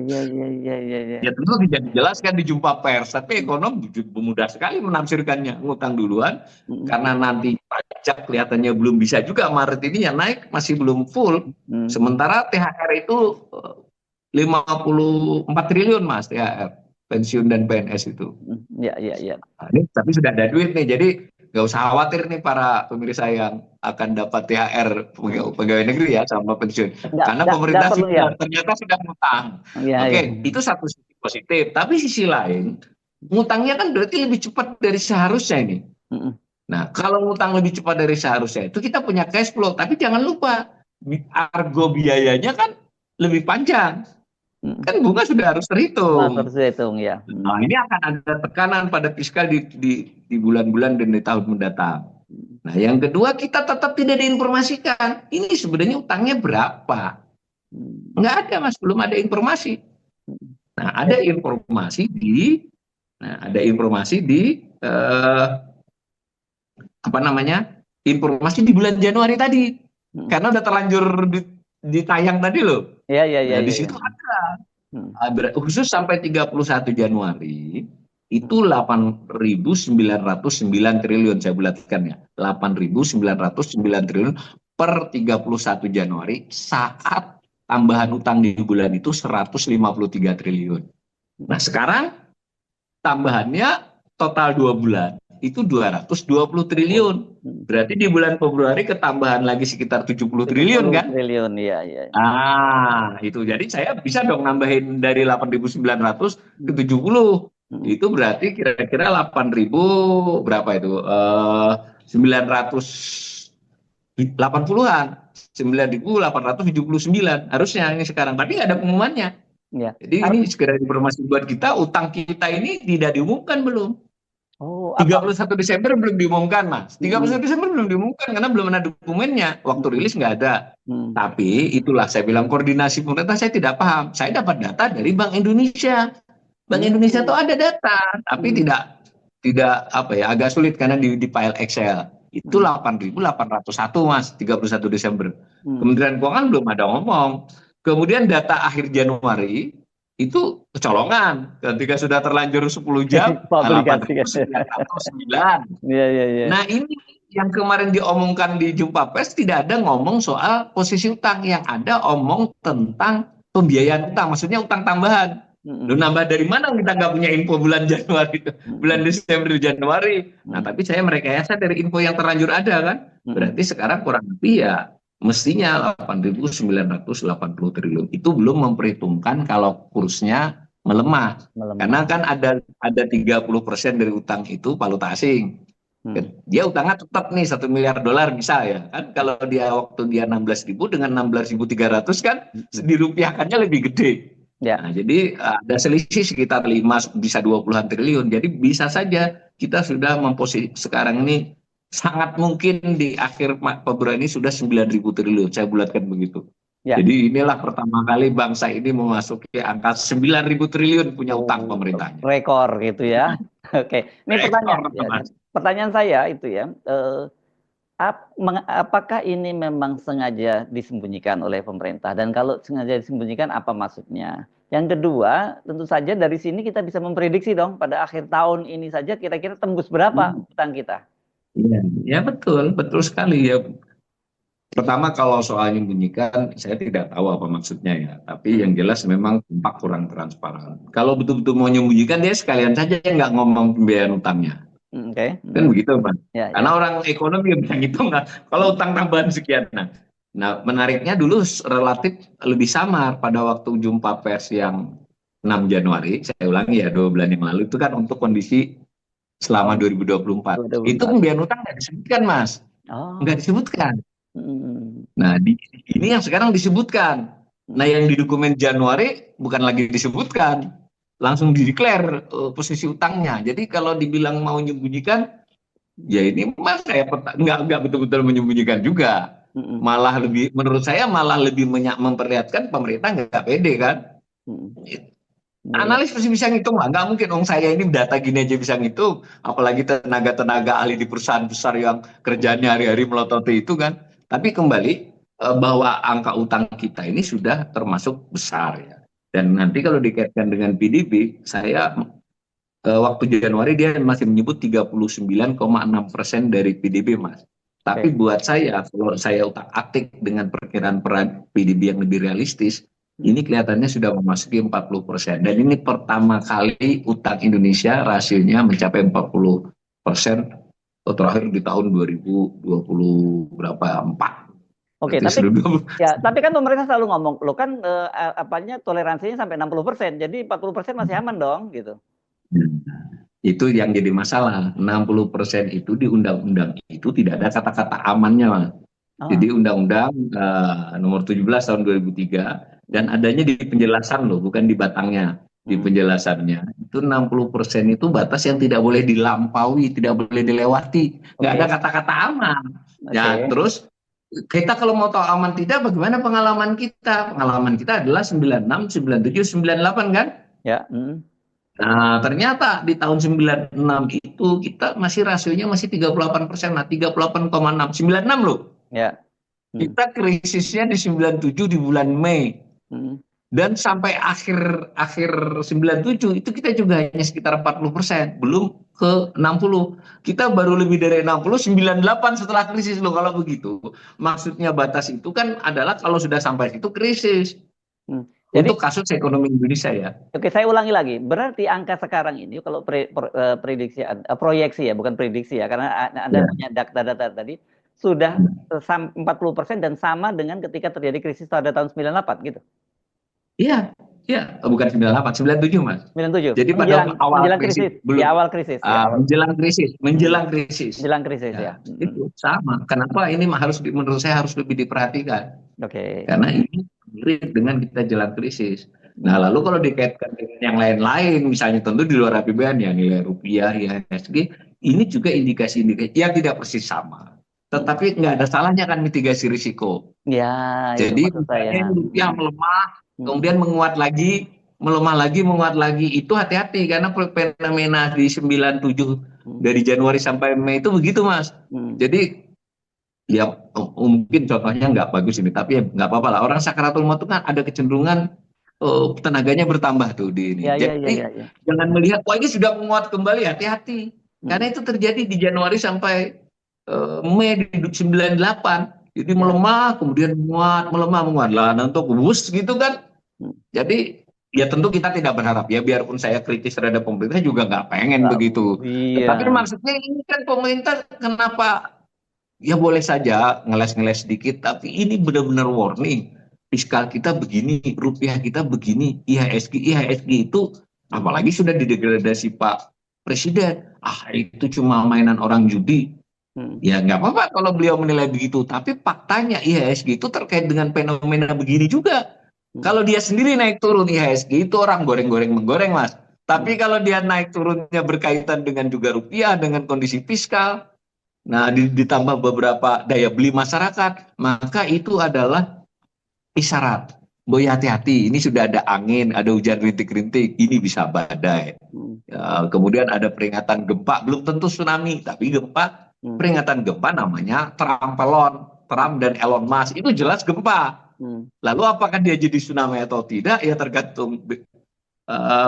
Speaker 2: Ya tentu tidak dijelaskan di jumpa pers, tapi ekonom mudah sekali menafsirkannya. Ngutang duluan karena nanti pajak kelihatannya belum bisa juga Maret ini yang naik masih belum full. Sementara THR itu 54 triliun, Mas, THR pensiun dan PNS itu.
Speaker 1: Iya.
Speaker 2: Nah, ini tapi sudah ada duit nih, jadi nggak usah khawatir nih para pemirsa yang akan dapat THR pegawai negeri ya sama pensiun. Karena pemerintah ternyata sudah ngutang. Oke, itu satu sisi positif. Tapi sisi lain, ngutangnya kan berarti lebih cepat dari seharusnya ini. Nah, kalau ngutang lebih cepat dari seharusnya itu kita punya cash flow. Tapi jangan lupa, argo biayanya kan lebih panjang. Kan bunga sudah harus terhitung.
Speaker 1: Ya.
Speaker 2: Nah, ini akan ada tekanan pada fiskal di bulan-bulan dan di tahun mendatang. Nah, yang kedua kita tetap tidak diinformasikan. Ini sebenarnya utangnya berapa? Nggak ada, Mas, belum ada informasi. Nah, ada informasi di informasi di bulan Januari tadi. Karena udah terlanjur ditayang tadi loh.
Speaker 1: Iya.
Speaker 2: Di situ ada khusus sampai 31 Januari itu 8.909 triliun, saya bulatkan ya. 8.909 triliun per 31 Januari saat tambahan utang di bulan itu 153 triliun. Nah, sekarang tambahannya total 2 bulan itu 220 triliun. Berarti di bulan Februari ketambahan lagi sekitar 70 triliun kan?
Speaker 1: Iya.
Speaker 2: Ah, itu. Jadi saya bisa dong nambahin dari 8.900 ke 70. Itu berarti kira-kira 8.000 berapa itu? 900 80-an, 9.879 harusnya ini sekarang, tapi nggak ada pengumumannya.
Speaker 1: Ya.
Speaker 2: Jadi ini segera informasi buat kita, utang kita ini tidak diumumkan belum.
Speaker 1: Oh,
Speaker 2: Tiga
Speaker 1: apa?
Speaker 2: puluh satu Desember belum diumumkan, Mas. Tiga puluh
Speaker 1: Mm,
Speaker 2: satu Desember belum diumumkan karena belum ada dokumennya. Waktu
Speaker 1: mm,
Speaker 2: rilis nggak ada.
Speaker 1: mm,
Speaker 2: Tapi itulah saya bilang koordinasi pemerintah saya tidak paham. Saya dapat data dari Bank Indonesia. Bank Indonesia tuh
Speaker 1: mm,
Speaker 2: ada data, tapi
Speaker 1: mm,
Speaker 2: tidak apa ya, agak sulit karena di file Excel. Itu
Speaker 1: mm,
Speaker 2: 8.801 Mas, 31 Desember.
Speaker 1: mm.
Speaker 2: Kementerian Keuangan belum ada ngomong. Kemudian data akhir Januari itu kecolongan. Ketika sudah terlanjur 10 jam,
Speaker 1: Publikasi kan.
Speaker 2: 8.909.
Speaker 1: Iya, iya, iya.
Speaker 2: Nah, ini yang kemarin diomongkan di jumpa pers tidak ada ngomong soal posisi utang, yang ada omong tentang pembiayaan utang, maksudnya utang tambahan. Lu
Speaker 1: Mm,
Speaker 2: nambah dari mana, kita nggak punya info bulan Januari, bulan
Speaker 1: mm,
Speaker 2: Desember, Januari. Nah,
Speaker 1: mm,
Speaker 2: tapi saya merekayasa dari info yang terlanjur ada kan.
Speaker 1: mm.
Speaker 2: Berarti sekarang kurang lebih ya mestinya 8.980 triliun. Itu belum memperhitungkan kalau kursnya melemah.
Speaker 1: Melemah.
Speaker 2: Karena kan ada 30% dari utang itu valuta asing.
Speaker 1: Mm.
Speaker 2: Dia utangnya tetap nih 1 miliar dolar bisa ya kan, kalau dia waktu dia 16.000 dengan 16.300 kan
Speaker 1: Mm.
Speaker 2: dirupiahkannya lebih gede.
Speaker 1: Ya.
Speaker 2: Nah, jadi ada selisih sekitar 5 bisa 20-an triliun. Jadi bisa saja kita sudah memposisi sekarang ini, sangat mungkin di akhir Februari ini sudah 9.000 triliun. Saya bulatkan begitu.
Speaker 1: Ya.
Speaker 2: Jadi inilah pertama kali bangsa ini memasuki angka 9.000 triliun punya utang
Speaker 1: Oh,
Speaker 2: pemerintahnya.
Speaker 1: rekor gitu ya. Oke. Ini
Speaker 2: Rekor,
Speaker 1: pertanyaan ya.
Speaker 2: Mas.
Speaker 1: Pertanyaan saya itu ya, apakah ini memang sengaja disembunyikan oleh pemerintah? Dan kalau sengaja disembunyikan, apa maksudnya? Yang kedua, tentu saja dari sini kita bisa memprediksi dong, pada akhir tahun ini saja kira-kira tembus berapa utang kita?
Speaker 2: Iya, ya betul, betul sekali ya. Pertama kalau soal menyembunyikan, saya tidak tahu apa maksudnya ya. Tapi yang jelas memang tampak kurang transparan. Kalau betul-betul mau menyembunyikan, dia sekalian saja nggak ngomong pembiayaan utangnya.
Speaker 1: Oke.
Speaker 2: Kan begitu, Pak.
Speaker 1: Ya,
Speaker 2: Karena
Speaker 1: ya.
Speaker 2: orang ekonomi yang bisa ngitung nggak. Kalau utang tambahan sekian. Nah, menariknya dulu relatif lebih samar pada waktu jumpa pers yang 6 Januari. Saya ulangi ya, 2 bulan yang lalu. Itu kan untuk kondisi selama
Speaker 1: Tahun
Speaker 2: 2024. Itu
Speaker 1: 2024.
Speaker 2: pembiayaan utang nggak disebutkan, Mas. Nggak
Speaker 1: Oh.
Speaker 2: disebutkan.
Speaker 1: Hmm.
Speaker 2: Nah, ini yang sekarang disebutkan. Nah,
Speaker 1: Hmm.
Speaker 2: yang di dokumen Januari bukan lagi disebutkan, langsung dideklar posisi utangnya. Jadi kalau dibilang mau menyembunyikan, ya ini mas saya nggak betul-betul menyembunyikan juga.
Speaker 1: Hmm.
Speaker 2: Malah lebih, menurut saya malah lebih memperlihatkan pemerintah nggak pede kan.
Speaker 1: Hmm. Iya.
Speaker 2: Analis pasti bisa ngitung lah, nggak mungkin dong saya ini data gini aja bisa ngitung, apalagi tenaga-tenaga ahli di perusahaan besar yang kerjanya hari-hari melototi itu kan. Tapi kembali bahwa angka utang kita ini sudah termasuk besar ya. Dan nanti kalau dikaitkan dengan PDB, saya waktu Januari dia masih menyebut 39,6% dari PDB, Mas. Tapi
Speaker 1: Oke.
Speaker 2: buat saya, kalau saya utak-atik dengan perkiraan peran PDB yang lebih realistis, ini kelihatannya sudah memasuki 40%. Dan ini pertama kali utang Indonesia rasionya mencapai 40% terakhir di tahun 2020 berapa? 4.
Speaker 1: Oke,
Speaker 2: Berarti
Speaker 1: tapi
Speaker 2: sudah
Speaker 1: ya, tapi kan pemerintah selalu ngomong, lo kan apanya toleransinya sampai 60%, jadi 40% masih aman dong, gitu.
Speaker 2: itu yang jadi masalah. 60% itu di undang-undang itu tidak ada kata-kata amannya, Mas.
Speaker 1: Oh.
Speaker 2: Jadi Undang-Undang nomor 17 tahun 2003, dan adanya di penjelasan loh, bukan di batangnya. Di
Speaker 1: Hmm.
Speaker 2: penjelasannya itu 60% itu batas yang tidak boleh dilampaui, tidak boleh dilewati. Nggak ada
Speaker 1: Oke.
Speaker 2: kata-kata aman. Ya,
Speaker 1: Oke.
Speaker 2: terus kita kalau mau tahu aman tidak, bagaimana pengalaman kita? Pengalaman kita adalah 96, 97, 98 kan?
Speaker 1: Ya. Hmm.
Speaker 2: Nah, ternyata di tahun 96 itu kita masih rasionya masih 38%. Nah, 38,6, 96 loh.
Speaker 1: Ya. Hmm.
Speaker 2: Kita krisisnya di 97 di bulan Mei.
Speaker 1: Hmm.
Speaker 2: Dan sampai akhir akhir 97 itu kita juga hanya sekitar 40%, belum ke 60. Kita baru lebih dari 60, 98 setelah krisis loh kalau begitu. Maksudnya batas itu kan adalah kalau sudah sampai itu krisis.
Speaker 1: Hmm. Jadi,
Speaker 2: Untuk kasus ekonomi Indonesia ya.
Speaker 1: oke, saya ulangi lagi. Berarti angka sekarang ini kalau prediksi, proyeksi ya, bukan prediksi ya, karena Anda
Speaker 2: Ya.
Speaker 1: punya data-data tadi sudah 40% dan sama dengan ketika terjadi krisis pada tahun 98 gitu.
Speaker 2: Iya, Ya, bukan 98, 97 Mas.
Speaker 1: 97.
Speaker 2: Jadi pada awal
Speaker 1: Menjelang
Speaker 2: krisis
Speaker 1: krisis. Di
Speaker 2: belum
Speaker 1: awal krisis, di awal.
Speaker 2: menjelang krisis.
Speaker 1: Menjelang krisis ya.
Speaker 2: Ya, itu sama. Kenapa ini menurut saya harus lebih diperhatikan?
Speaker 1: Oke.
Speaker 2: Karena ini mirip dengan kita jalan krisis. Nah,
Speaker 1: Mm,
Speaker 2: lalu kalau dikaitkan dengan yang lain-lain, misalnya tentu di luar APBN ya nilai rupiah, IHSG, ini juga indikasi-indikasi yang tidak persis sama.
Speaker 1: mm.
Speaker 2: Tetapi nggak ada salahnya kan mitigasi risiko.
Speaker 1: Ya, itu
Speaker 2: Jadi
Speaker 1: maksud saya.
Speaker 2: misalnya rupiah melemah,
Speaker 1: Mm,
Speaker 2: kemudian menguat lagi, melemah lagi, menguat lagi, itu hati-hati karena fenomena di 97
Speaker 1: mm,
Speaker 2: dari Januari sampai Mei itu begitu, Mas.
Speaker 1: mm.
Speaker 2: Jadi ya mungkin contohnya nggak bagus ini, tapi ya nggak apa-apa lah. Orang sakaratul maut itu kan ada kecenderungan tenaganya bertambah tuh di ini.
Speaker 1: Ya, ya, ya,
Speaker 2: Jadi
Speaker 1: ya, ya.
Speaker 2: jangan melihat wah ini sudah menguat kembali, hati-hati.
Speaker 1: Mm,
Speaker 2: Karena itu terjadi di Januari sampai Mei di 98. Jadi
Speaker 1: ya.
Speaker 2: melemah, kemudian menguat, melemah, menguat. Lah, untuk bus gitu kan.
Speaker 1: Mm.
Speaker 2: Jadi ya tentu kita tidak berharap ya, biarpun saya kritis terhadap pemerintah juga nggak pengen
Speaker 1: Nggak,
Speaker 2: begitu.
Speaker 1: iya.
Speaker 2: Tetapi maksudnya ini kan pemerintah kenapa ya boleh saja ngeles-ngeles sedikit, tapi ini benar-benar warning. Fiskal kita begini, rupiah kita begini, IHSG itu
Speaker 1: Mm,
Speaker 2: apalagi sudah didegradasi Pak Presiden. Ah, itu cuma mainan orang judi.
Speaker 1: mm,
Speaker 2: Ya nggak apa-apa kalau beliau menilai begitu, tapi faktanya IHSG itu terkait dengan fenomena begini juga.
Speaker 1: mm,
Speaker 2: Kalau dia sendiri naik turun IHSG itu orang goreng-goreng menggoreng, Mas. Tapi
Speaker 1: mm.
Speaker 2: kalau dia naik turunnya berkaitan dengan juga rupiah, dengan kondisi fiskal, nah, ditambah beberapa daya beli masyarakat, maka itu adalah isyarat. Boy hati-hati, ini sudah ada angin, ada hujan rintik-rintik, ini bisa badai.
Speaker 1: Mm,
Speaker 2: Ya, kemudian ada peringatan gempa, belum tentu tsunami, tapi gempa,
Speaker 1: mm,
Speaker 2: peringatan gempa namanya Trump dan Elon Musk, itu jelas gempa.
Speaker 1: mm.
Speaker 2: Lalu apakah dia jadi tsunami atau tidak, ya tergantung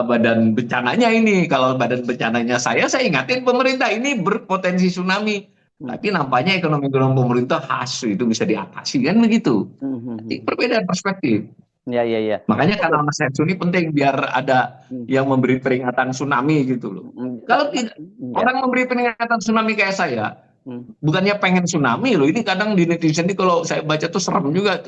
Speaker 2: badan bencananya ini. Kalau badan bencananya saya ingatin pemerintah ini berpotensi tsunami.
Speaker 1: Mm,
Speaker 2: Tapi nampaknya ekonomi-ekonomi pemerintah khas itu bisa diatasi kan begitu.
Speaker 1: mm, mm,
Speaker 2: Jadi
Speaker 1: mm.
Speaker 2: perbedaan perspektif.
Speaker 1: Ya, ya, ya.
Speaker 2: Makanya
Speaker 1: Oke.
Speaker 2: kanal Mas Hensu ini penting biar ada
Speaker 1: Mm,
Speaker 2: yang memberi peringatan tsunami gitu loh.
Speaker 1: mm,
Speaker 2: Kalau tidak
Speaker 1: ya.
Speaker 2: orang memberi peringatan tsunami kayak saya,
Speaker 1: Mm.
Speaker 2: bukannya pengen tsunami loh. Ini kadang di netizen ini kalau saya baca tuh serem juga.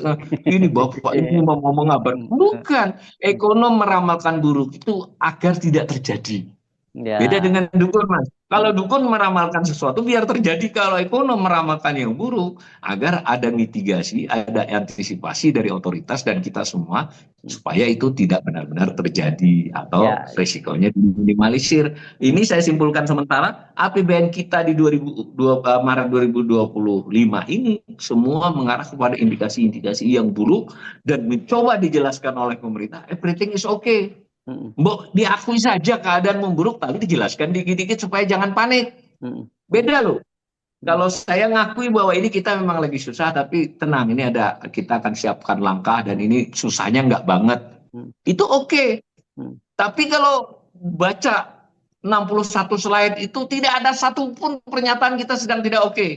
Speaker 2: Ini bapak
Speaker 1: Iya,
Speaker 2: ini
Speaker 1: iya.
Speaker 2: mau ngomong apa?
Speaker 1: Mm,
Speaker 2: Bukan.
Speaker 1: mm.
Speaker 2: Ekonom meramalkan buruk itu agar tidak terjadi. Beda
Speaker 1: Ya.
Speaker 2: dengan dukun, Mas. Kalau
Speaker 1: Mm,
Speaker 2: dukun meramalkan sesuatu biar terjadi, kalau ekonom meramalkan yang buruk agar ada mitigasi, ada antisipasi dari otoritas dan kita semua
Speaker 1: mm.
Speaker 2: supaya itu tidak benar-benar terjadi atau
Speaker 1: Ya.
Speaker 2: resikonya diminimalisir. Ini saya simpulkan sementara APBN kita di 2002, Maret 2025 ini semua mengarah kepada indikasi-indikasi yang buruk dan mencoba dijelaskan oleh pemerintah everything is okay.
Speaker 1: Mm,
Speaker 2: Mbok diakui saja keadaan memburuk, tapi dijelaskan dikit-dikit supaya jangan panik.
Speaker 1: mm, mm,
Speaker 2: Beda loh.
Speaker 1: mm,
Speaker 2: Kalau saya ngakui bahwa ini kita memang lagi susah, tapi tenang, ini kita akan siapkan langkah dan ini susahnya nggak banget.
Speaker 1: mm,
Speaker 2: Itu oke.
Speaker 1: mm,
Speaker 2: Tapi kalau baca 61 slide itu tidak ada satupun pernyataan kita sedang tidak oke.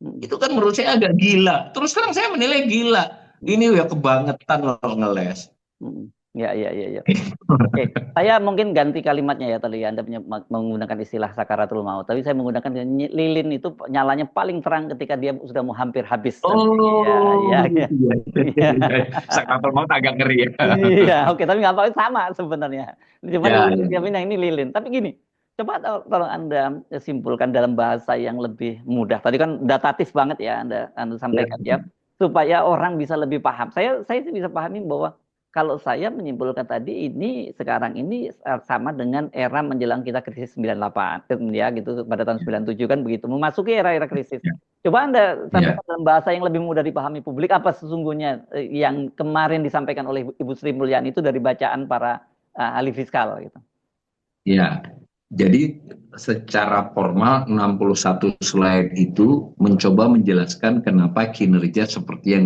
Speaker 1: mm,
Speaker 2: Itu kan menurut saya agak gila. Terus sekarang saya menilai gila.
Speaker 1: mm,
Speaker 2: Ini ya kebangetan loh ngeles.
Speaker 1: mm. Ya, ya, ya, ya. Oke, saya mungkin ganti kalimatnya ya tadi Anda menggunakan istilah sakaratul maut, tapi saya menggunakan lilin itu nyalanya paling terang ketika dia sudah mau hampir habis nanti. Ya,
Speaker 2: Oh,
Speaker 1: ya, ya.
Speaker 2: gitu ya.
Speaker 1: Ya.
Speaker 2: Sakaratul maut agak ngeri ya.
Speaker 1: Iya, oke, tapi nggak apa-apa sama sebenarnya. Cuma
Speaker 2: Ya, ya.
Speaker 1: ini lilin. Tapi gini, coba tolong Anda simpulkan dalam bahasa yang lebih mudah. Tadi kan datatif banget ya Anda
Speaker 2: Ya.
Speaker 1: sampaikan ya, supaya orang bisa lebih paham. Saya sih bisa pahami bahwa kalau saya menyimpulkan tadi ini sekarang ini sama dengan era menjelang kita krisis 98 ya gitu pada tahun 97 kan begitu memasuki era-era krisis.
Speaker 2: Ya.
Speaker 1: Coba Anda
Speaker 2: Ya.
Speaker 1: sampaikan dalam bahasa yang lebih mudah dipahami publik apa sesungguhnya yang kemarin disampaikan oleh Ibu Sri Mulyani itu dari bacaan para ahli fiskal gitu.
Speaker 2: Ya. Jadi secara formal 61 slide itu mencoba menjelaskan kenapa kinerja seperti yang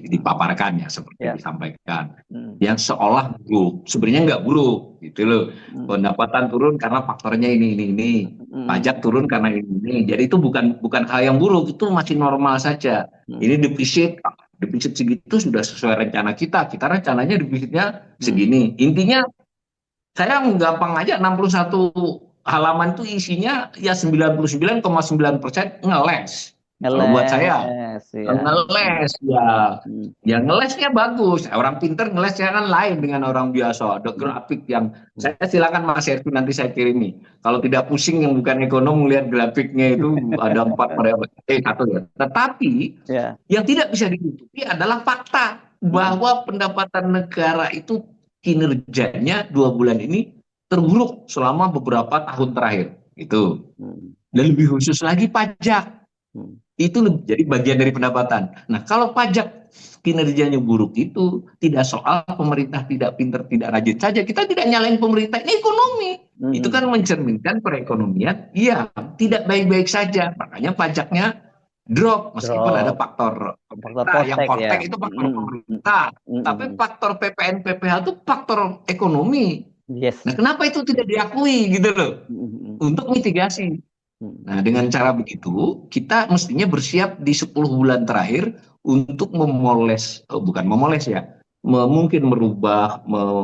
Speaker 2: dipaparkan ya, seperti
Speaker 1: Ya.
Speaker 2: disampaikan.
Speaker 1: Hmm.
Speaker 2: Yang seolah buruk, sebenarnya nggak buruk gitu loh. Pendapatan turun karena faktornya ini. Pajak turun karena ini. Jadi itu bukan hal yang buruk, itu masih normal saja. Ini defisit segitu sudah sesuai rencana kita. Kita rencananya defisitnya segini. Intinya saya gampang aja 61 halaman itu isinya ya 99,9% ngeles. Kalau buat saya,
Speaker 1: Ngeles, ya.
Speaker 2: ngeles ya,
Speaker 1: Hmm.
Speaker 2: ya ngelesnya bagus. Orang pinter ngelesnya kan lain dengan orang biasa. Ada
Speaker 1: Hmm.
Speaker 2: grafik yang
Speaker 1: Hmm.
Speaker 2: saya silakan Mas Erwin nanti saya kirimi. Kalau tidak pusing yang bukan ekonom melihat grafiknya itu ada 4 variabel satu ya. Tetapi
Speaker 1: Ya.
Speaker 2: yang tidak bisa ditutupi adalah fakta
Speaker 1: Hmm.
Speaker 2: bahwa pendapatan negara itu kinerjanya 2 bulan ini terburuk selama beberapa tahun terakhir. Itu.
Speaker 1: Hmm.
Speaker 2: Dan lebih khusus lagi pajak.
Speaker 1: Hmm.
Speaker 2: Itu jadi bagian dari pendapatan. Nah, kalau pajak kinerjanya buruk itu tidak soal pemerintah tidak pinter, tidak rajin saja. Kita tidak nyalain pemerintah, ini ekonomi. Itu kan
Speaker 1: Hmm.
Speaker 2: mencerminkan perekonomian, iya, tidak baik-baik saja. Makanya pajaknya drop, meskipun ada
Speaker 1: Drop.
Speaker 2: faktor
Speaker 1: Faktor
Speaker 2: pemerintah. Yang
Speaker 1: postek ya.
Speaker 2: kotek itu faktor
Speaker 1: Hmm. Hmm.
Speaker 2: pemerintah. Tapi
Speaker 1: Hmm.
Speaker 2: faktor PPN, PPH itu faktor ekonomi.
Speaker 1: Yes.
Speaker 2: Nah, kenapa itu tidak diakui gitu loh?
Speaker 1: Hmm.
Speaker 2: Untuk mitigasi.
Speaker 1: Hmm.
Speaker 2: Nah, dengan cara begitu, kita mestinya bersiap di 10 bulan terakhir untuk memoles, bukan memoles ya, mungkin merubah,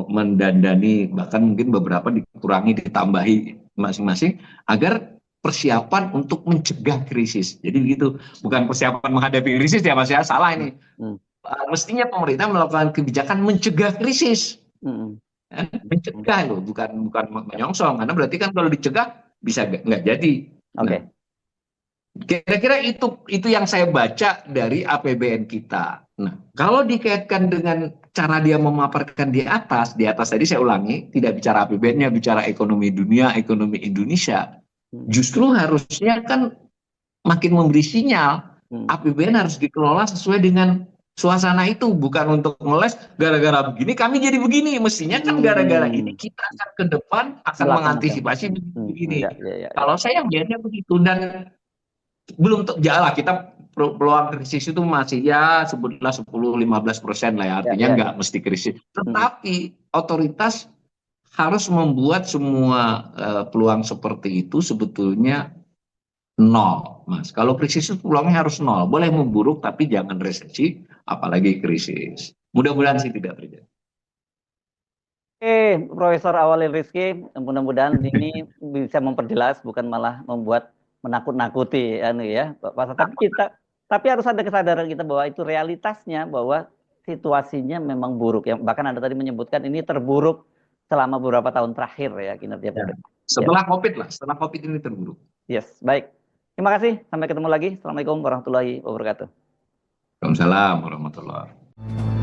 Speaker 2: mendandani, bahkan mungkin beberapa dikurangi, ditambahi masing-masing, agar persiapan untuk mencegah krisis. Jadi begitu, bukan persiapan menghadapi krisis ya Mas ya, salah ini.
Speaker 1: Hmm.
Speaker 2: Mestinya pemerintah melakukan kebijakan mencegah krisis.
Speaker 1: Hmm.
Speaker 2: Mencegah loh, bukan menyongsong, karena berarti kan kalau dicegah bisa nggak jadi. Nah,
Speaker 1: Oke.
Speaker 2: kira-kira itu yang saya baca dari APBN kita. Nah, kalau dikaitkan dengan cara dia memaparkan di atas tadi saya ulangi, tidak bicara APBN-nya, bicara ekonomi dunia, ekonomi Indonesia.
Speaker 1: Hmm.
Speaker 2: Justru harusnya kan makin memberi sinyal
Speaker 1: Hmm.
Speaker 2: APBN harus dikelola sesuai dengan suasana itu, bukan untuk ngeles gara-gara begini kami jadi begini. Mestinya kan gara-gara ini kita akan ke depan akan
Speaker 1: Melaksanakan.
Speaker 2: mengantisipasi
Speaker 1: Ya,
Speaker 2: begini.
Speaker 1: ya, ya, ya.
Speaker 2: Kalau saya melihatnya begitu, dan belum jalan kita peluang krisis itu masih ya sebutlah 10-15% lah ya,
Speaker 1: Ya,
Speaker 2: artinya
Speaker 1: ya,
Speaker 2: nggak
Speaker 1: ya.
Speaker 2: mesti krisis.
Speaker 1: Hmm.
Speaker 2: Tetapi otoritas harus membuat semua peluang seperti itu sebetulnya nol, Mas. Kalau krisis itu peluangnya harus nol, boleh memburuk tapi jangan resesi, apalagi krisis. Mudah-mudahan sih tidak terjadi.
Speaker 1: Oke, Profesor Awalil Rizky, mudah-mudahan ini bisa memperjelas, bukan malah membuat menakut-nakuti, ya, Pak. Tapi harus ada kesadaran kita bahwa itu realitasnya, bahwa situasinya memang buruk. Yang bahkan Anda tadi menyebutkan ini terburuk selama beberapa tahun terakhir ya kinerja
Speaker 2: Ya.
Speaker 1: pemerintah. Ya,
Speaker 2: Setelah COVID ini terburuk.
Speaker 1: yes, baik. Terima kasih. Sampai ketemu lagi. Assalamualaikum warahmatullahi wabarakatuh.
Speaker 2: Waalaikumsalam warahmatullahi wabarakatuh.